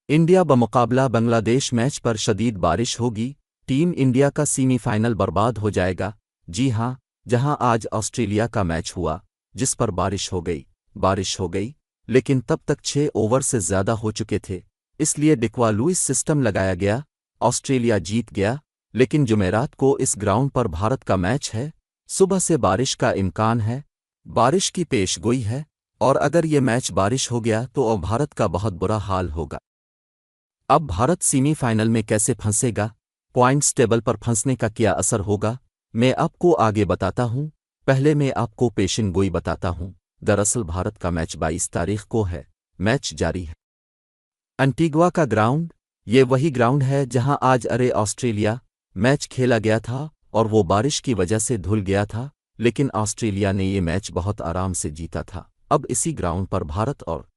India बमुकाबला Bangladesh match पर शदीद बारिश होगी। टीम इंडिया का सेमीफाइनल बर्बाद हो जाएगा। जी हां, जहां आज ऑस्ट्रेलिया का मैच हुआ जिस पर बारिश हो गई, लेकिन तब तक 6 ओवर से ज़्यादा हो चुके थे, इसलिए डिक्वा लुइस सिस्टम लगाया गया। ऑस्ट्रेलिया जीत गया, लेकिन जुमेरात को इस ग्राउंड पर भारत का मैच है। सुबह से बारिश का इम्कान है, बारिश की पेशगोई है, और अगर ये मैच बारिश हो गया तो अब भारत का बहुत बुरा हाल होगा। अब भारत सेमीफाइनल में कैसे फंसेगा, पॉइंट्स टेबल पर फंसने का क्या असर होगा, मैं आपको आगे बताता हूं। पहले मैं आपको पेशिनगोई बताता हूं। दरअसल भारत का मैच 22 तारीख को है। मैच जारी है एंटीगुआ का ग्राउंड। ये वही ग्राउंड है जहां आज ऑस्ट्रेलिया मैच खेला गया था, और वो बारिश की वजह से धुल गया था, लेकिन ऑस्ट्रेलिया ने ये मैच बहुत आराम से जीता था। अब इसी ग्राउंड पर भारत और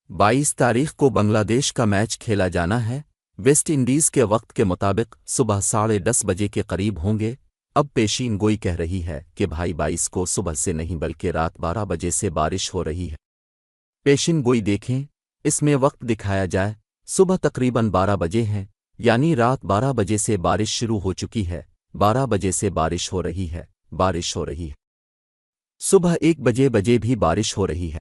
22 तारीख को बांग्लादेश का मैच खेला जाना है। वेस्ट इंडीज़ के वक्त के मुताबिक सुबह 10:30 बजे के करीब होंगे। अब पेशीन गोई कह रही है कि भाई 22 को सुबह से नहीं बल्कि रात 12 बजे से बारिश हो रही है। पेशीन गोई देखें, इसमें वक्त दिखाया जाए, सुबह तकरीबन 12 बजे हैं, यानी रात 12 बजे से बारिश शुरू हो चुकी है। 12 बजे से बारिश हो रही है। सुबह 1 बजे भी बारिश हो रही है।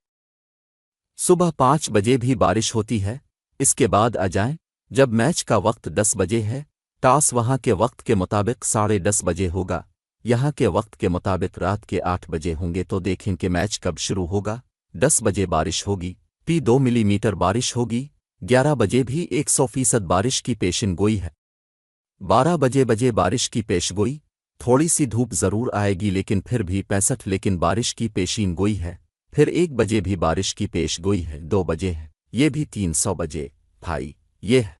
सुबह 5 बजे भी बारिश होती है। इसके बाद आ जाएं, जब मैच का वक्त 10 बजे है। टॉस वहां के वक्त के मुताबिक 10:30 बजे होगा, यहां के वक्त के मुताबिक रात के 8 बजे होंगे। तो देखें कि मैच कब शुरू होगा। 10 बजे बारिश होगी, 2 मिलीमीटर बारिश होगी। 11 बजे भी 100% बारिश की पेशिनगोई है। 12 बजे बारिश की पेशगोई, थोड़ी सी धूप जरूर आएगी लेकिन फिर भी 65 लेकिन बारिश की पेशीनगोई है। फिर 1 बजे भी बारिश की पेशगोई है। 2 बजे है, ये भी 300 बजे। भाई ये है,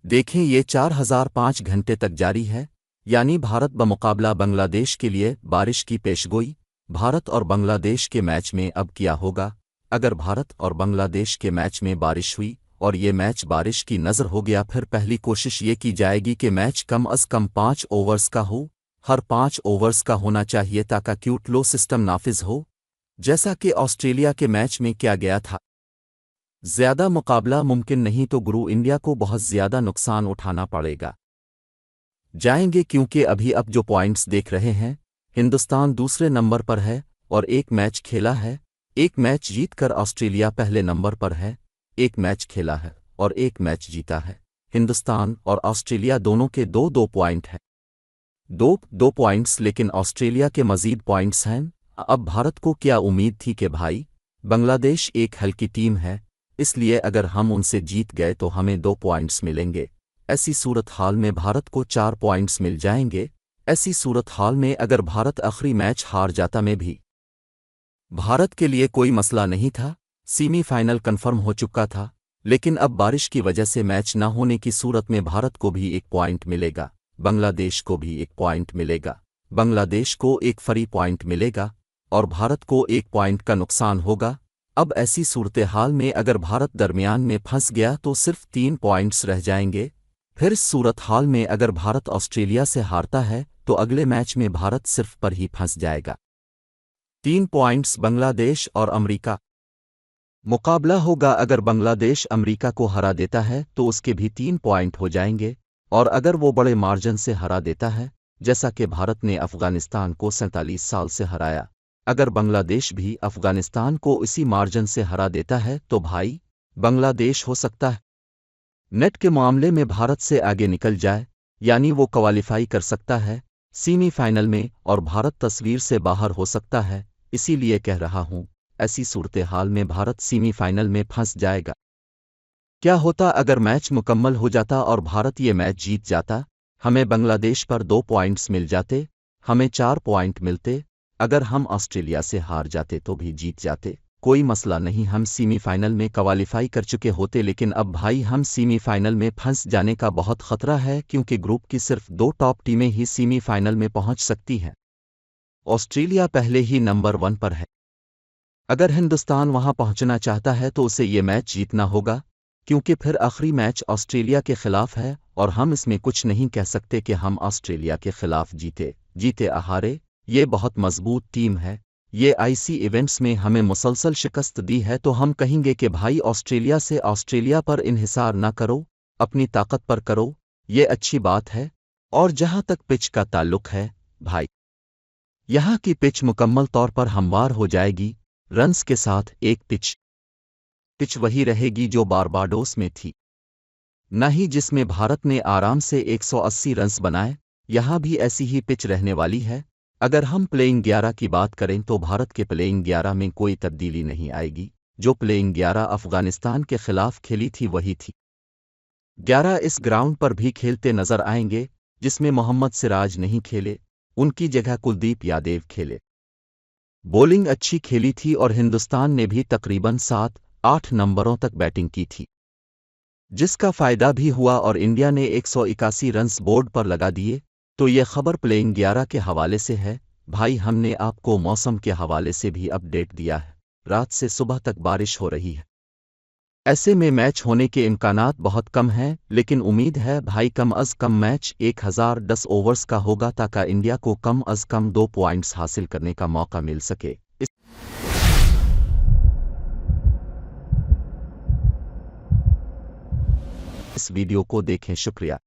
देखें ये 4005 घंटे तक जारी है, यानी भारत बमुकाबला बांग्लादेश के लिए बारिश की पेशगोई। भारत और बांग्लादेश के मैच में अब क्या होगा। अगर भारत और बांग्लादेश के मैच में बारिश हुई और ये मैच बारिश की नज़र हो गया, फिर पहली कोशिश ये की जाएगी कि मैच कम अज़ कम 5 ओवर्स का हो। हर 5 ओवर्स का होना चाहिए ताकि क्यूट लो सिस्टम नाफिज हो, जैसा कि ऑस्ट्रेलिया के मैच में किया गया था। ज़्यादा मुकाबला मुमकिन नहीं तो गुरु इंडिया को बहुत ज़्यादा नुकसान उठाना पड़ेगा जाएंगे, क्योंकि अभी अब जो पॉइंट्स देख रहे हैं, हिंदुस्तान दूसरे नंबर पर है और एक मैच खेला है। एक मैच जीतकर ऑस्ट्रेलिया पहले नंबर पर है। एक मैच खेला है और एक मैच जीता है। हिंदुस्तान और ऑस्ट्रेलिया दोनों के 2-2 पॉइंट हैं। 2-2 पॉइंट्स, लेकिन ऑस्ट्रेलिया के मज़ीद पॉइंट्स हैं। अब भारत को क्या उम्मीद थी कि भाई बांग्लादेश एक हल्की टीम है, इसलिए अगर हम उनसे जीत गए तो हमें 2 पॉइंट्स मिलेंगे। ऐसी सूरत हाल में भारत को 4 पॉइंट्स मिल जाएंगे। ऐसी सूरत हाल में अगर भारत आखिरी मैच हार जाता में भी भारत के लिए कोई मसला नहीं था, सेमीफाइनल कन्फर्म हो चुका था। लेकिन अब बारिश की वजह से मैच न होने की सूरत में भारत को भी 1 पॉइंट मिलेगा, बांग्लादेश को भी 1 पॉइंट मिलेगा। बांग्लादेश को 1 फ्री पॉइंट मिलेगा और भारत को 1 पॉइंट का नुकसान होगा। अब ऐसी सूरत हाल में अगर भारत दरमियान में फंस गया तो सिर्फ 3 पॉइंट्स रह जाएंगे। फिर इस सूरत हाल में अगर भारत ऑस्ट्रेलिया से हारता है तो अगले मैच में भारत सिर्फ पर ही फंस जाएगा। 3 पॉइंट्स बांग्लादेश और अमेरिका मुकाबला होगा। अगर बांग्लादेश अमेरिका को हरा देता है तो उसके भी 3 पॉइंट हो जाएंगे, और अगर वो बड़े मार्जिन से हरा देता है, जैसा कि भारत ने अफगानिस्तान को 47 साल से हराया, अगर बांग्लादेश भी अफगानिस्तान को इसी मार्जिन से हरा देता है तो भाई बांग्लादेश हो सकता है नेट के मामले में भारत से आगे निकल जाए, यानी वो क्वालिफाई कर सकता है सेमीफाइनल में, और भारत तस्वीर से बाहर हो सकता है। इसीलिए कह रहा हूं, ऐसी सूरत हाल में भारत सेमीफाइनल में फंस जाएगा। क्या होता अगर मैच मुकम्मल हो जाता और भारत ये मैच जीत जाता? हमें बांग्लादेश पर 2 पॉइंट्स मिल जाते, हमें 4 पॉइंट मिलते। अगर हम ऑस्ट्रेलिया से हार जाते तो भी जीत जाते, कोई मसला नहीं, हम सेमीफाइनल में क्वालिफाई कर चुके होते। लेकिन अब भाई हम सेमीफाइनल में फंस जाने का बहुत खतरा है, क्योंकि ग्रुप की सिर्फ 2 टॉप टीमें ही सेमीफाइनल में पहुंच सकती हैं। ऑस्ट्रेलिया पहले ही नंबर 1 पर है। अगर हिंदुस्तान वहां पहुंचना चाहता है तो उसे ये मैच जीतना होगा, क्योंकि फिर आखिरी मैच ऑस्ट्रेलिया के खिलाफ है, और हम इसमें कुछ नहीं कह सकते कि हम ऑस्ट्रेलिया के खिलाफ जीते या हारे। ये बहुत मजबूत टीम है, ये आईसी इवेंट्स में हमें मुसलसल शिकस्त दी है, तो हम कहेंगे कि भाई ऑस्ट्रेलिया से ऑस्ट्रेलिया पर इन्हिसार ना करो, अपनी ताकत पर करो। ये अच्छी बात है। और जहां तक पिच का ताल्लुक है भाई, यहाँ की पिच मुकम्मल तौर पर हमवार हो जाएगी रन्स के साथ। एक पिच वही रहेगी जो बारबाडोस में थी, न ही जिसमें भारत ने आराम से 180 रन्स बनाए। यहाँ भी ऐसी ही पिच रहने वाली है। अगर हम प्लेइंग 11 की बात करें तो भारत के प्लेइंग 11 में कोई तब्दीली नहीं आएगी। जो प्लेइंग 11 अफगानिस्तान के खिलाफ खेली थी वही थी 11 इस ग्राउंड पर भी खेलते नजर आएंगे, जिसमें मोहम्मद सिराज नहीं खेले, उनकी जगह कुलदीप यादव खेले। बॉलिंग अच्छी खेली थी और हिंदुस्तान ने भी तकरीबन 7-8 नंबरों तक बैटिंग की थी, जिसका फायदा भी हुआ और इंडिया ने 181 रन्स बोर्ड पर लगा दिए। तो ये खबर प्लेइंग 11 के हवाले से है। भाई हमने आपको मौसम के हवाले से भी अपडेट दिया है। रात से सुबह तक बारिश हो रही है, ऐसे में मैच होने के इम्कानात बहुत कम हैं, लेकिन उम्मीद है भाई कम अज़ कम मैच 1010 ओवर्स का होगा, ताकि इंडिया को कम अज़ कम 2 पॉइंट्स हासिल करने का मौका मिल सके। इस वीडियो को देखें। शुक्रिया।